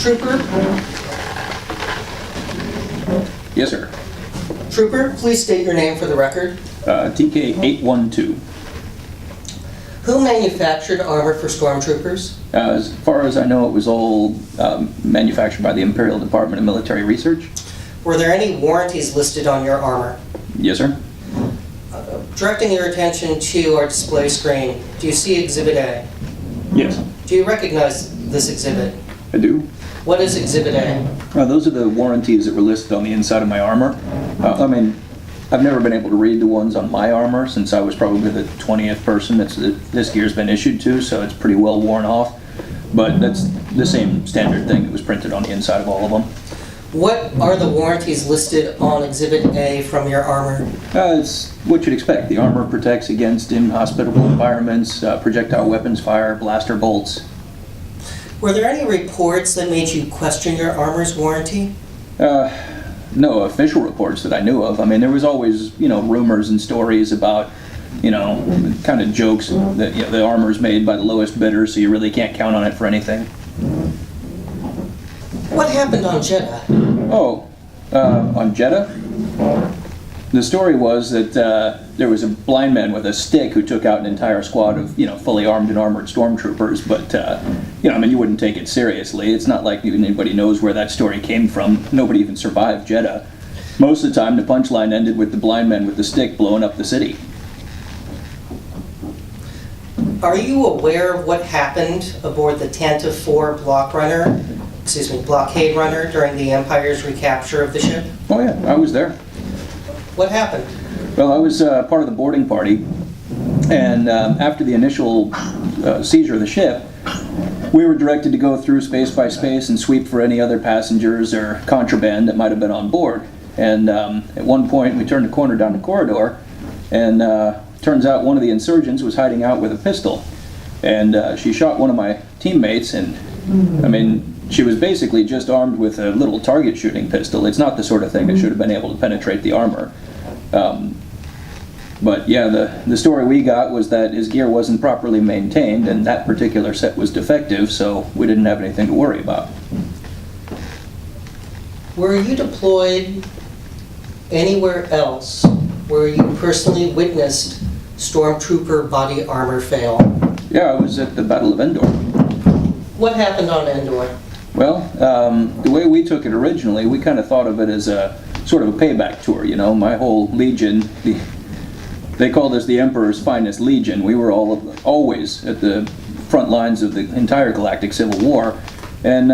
Trooper? Yes, sir. Trooper, please state your name for the record. TK-812. Who manufactured armor for Stormtroopers? As far as I know, it was all manufactured by the Imperial Department of Military Research. Were there any warranties listed on your armor? Yes, sir. Directing your attention to our display screen, do you see Exhibit A? Yes. Do you recognize this exhibit? I do. What is Exhibit A? Those are the warranties that were listed on the inside of my armor. I mean, I've never been able to read the ones on my armor since I was probably the 20th person this gear's been issued to, so it's pretty well worn off. But that's the same standard thing that was printed on the inside of all of them. What are the warranties listed on Exhibit A from your armor? It's what you'd expect. The armor protects against inhospitable environments, projectile weapons fire, blaster bolts. Were there any reports that made you question your armor's warranty? No official reports that I knew of. I mean, there was always, rumors and stories about, kind of jokes that the armor's made by the lowest bidder, so you really can't count on it for anything. What happened on Jeddah? On Jeddah? The story was that there was a blind man with a stick who took out an entire squad of, fully armed and armored stormtroopers, but, you wouldn't take it seriously. It's not like anybody knows where that story came from. Nobody even survived Jeddah. Most of the time, the punchline ended with the blind man with the stick blowing up the city. Are you aware of what happened aboard the Tanta 4 blockade runner during the Empire's recapture of the ship? Oh yeah, I was there. What happened? Well, I was part of the boarding party, and after the initial seizure of the ship, we were directed to go through space by space and sweep for any other passengers or contraband that might have been on board. And at one point, we turned a corner down the corridor, and turns out one of the insurgents was hiding out with a pistol. And she shot one of my teammates, and she was basically just armed with a little target shooting pistol. It's not the sort of thing that should have been able to penetrate the armor. But yeah, the story we got was that his gear wasn't properly maintained, and that particular set was defective, so we didn't have anything to worry about. Were you deployed anywhere else where you personally witnessed Stormtrooper body armor fail? Yeah, I was at the Battle of Endor. What happened on Endor? Well, the way we took it originally, we kind of thought of it as a sort of a payback tour, My whole legion, they called us the Emperor's Finest Legion. We were always at the front lines of the entire Galactic Civil War. And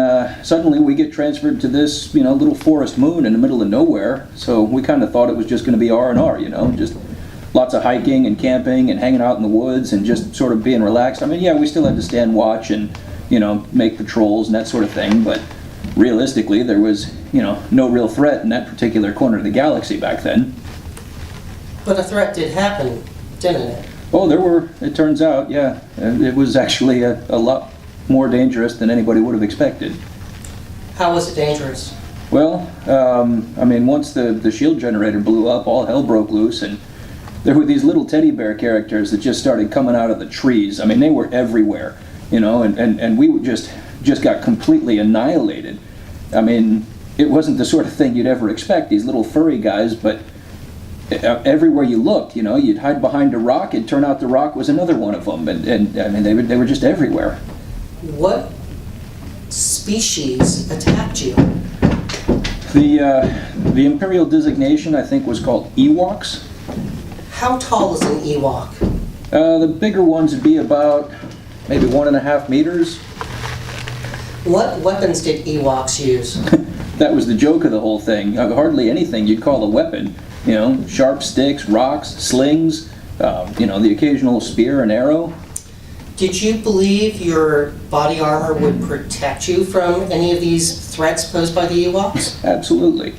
suddenly we get transferred to this, little forest moon in the middle of nowhere. So we kind of thought it was just going to be R&R, just lots of hiking and camping and hanging out in the woods and just sort of being relaxed. Yeah, we still had to stand watch and, make patrols and that sort of thing. But realistically, there was, no real threat in that particular corner of the galaxy back then. But a threat did happen, didn't it? Oh, there were, it turns out, yeah. It was actually a lot more dangerous than anybody would have expected. How was it dangerous? Well, once the shield generator blew up, all hell broke loose, and there were these little teddy bear characters that just started coming out of the trees. They were everywhere, and we just got completely annihilated. It wasn't the sort of thing you'd ever expect, these little furry guys, but everywhere you looked, you'd hide behind a rock, it'd turn out the rock was another one of them, and they were just everywhere. What species attacked you? The Imperial designation, I think, was called Ewoks. How tall is an Ewok? The bigger ones would be about maybe 1.5 meters. What weapons did Ewoks use? That was the joke of the whole thing. Hardly anything you'd call a weapon. Sharp sticks, rocks, slings, the occasional spear and arrow. Did you believe your body armor would protect you from any of these threats posed by the Ewoks? Absolutely.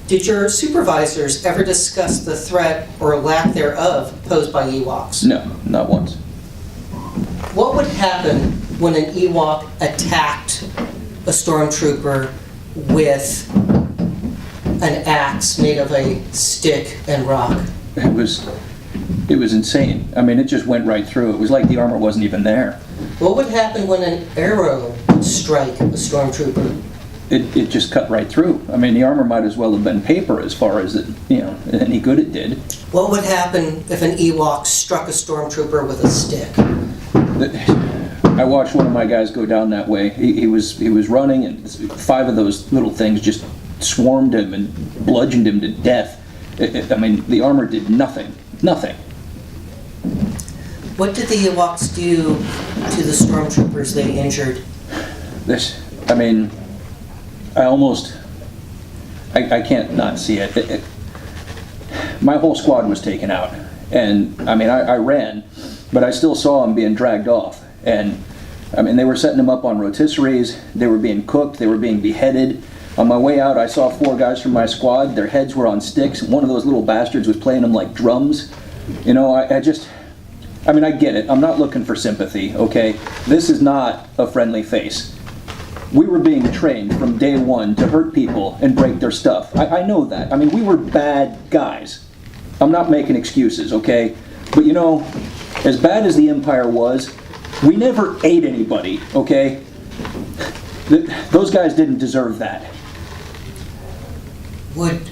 Did your supervisors ever discuss the threat or lack thereof posed by Ewoks? No, not once. What would happen when an Ewok attacked a stormtrooper with an axe made of a stick and rock? It was insane. It just went right through. It was like the armor wasn't even there. What would happen when an arrow would strike a stormtrooper? It just cut right through. I mean, the armor might as well have been paper as far as it, any good it did. What would happen if an Ewok struck a stormtrooper with a stick? I watched one of my guys go down that way. He was running, and 5 of those little things just swarmed him and bludgeoned him to death. I mean, the armor did nothing. Nothing. What did the Ewoks do to the stormtroopers they injured? I can't not see it. My whole squad was taken out. And, I ran, but I still saw them being dragged off. And, they were setting them up on rotisseries, they were being cooked, they were being beheaded. On my way out, I saw 4 guys from my squad, their heads were on sticks, and one of those little bastards was playing them like drums. I get it. I'm not looking for sympathy, okay? This is not a friendly face. We were being trained from day one to hurt people and break their stuff. I know that. We were bad guys. I'm not making excuses, okay? But as bad as the Empire was, we never ate anybody, okay? Those guys didn't deserve that. Would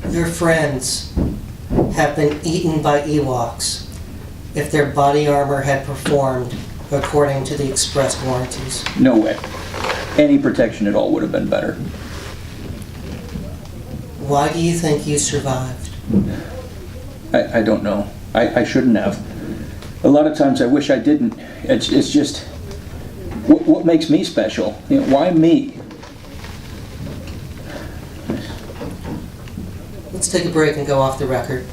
your friends have been eaten by Ewoks if their body armor had performed according to the express warranties? No way. Any protection at all would have been better. Why do you think you survived? I don't know. I shouldn't have. A lot of times I wish I didn't. It's just, what makes me special? Why me? Let's take a break and go off the record.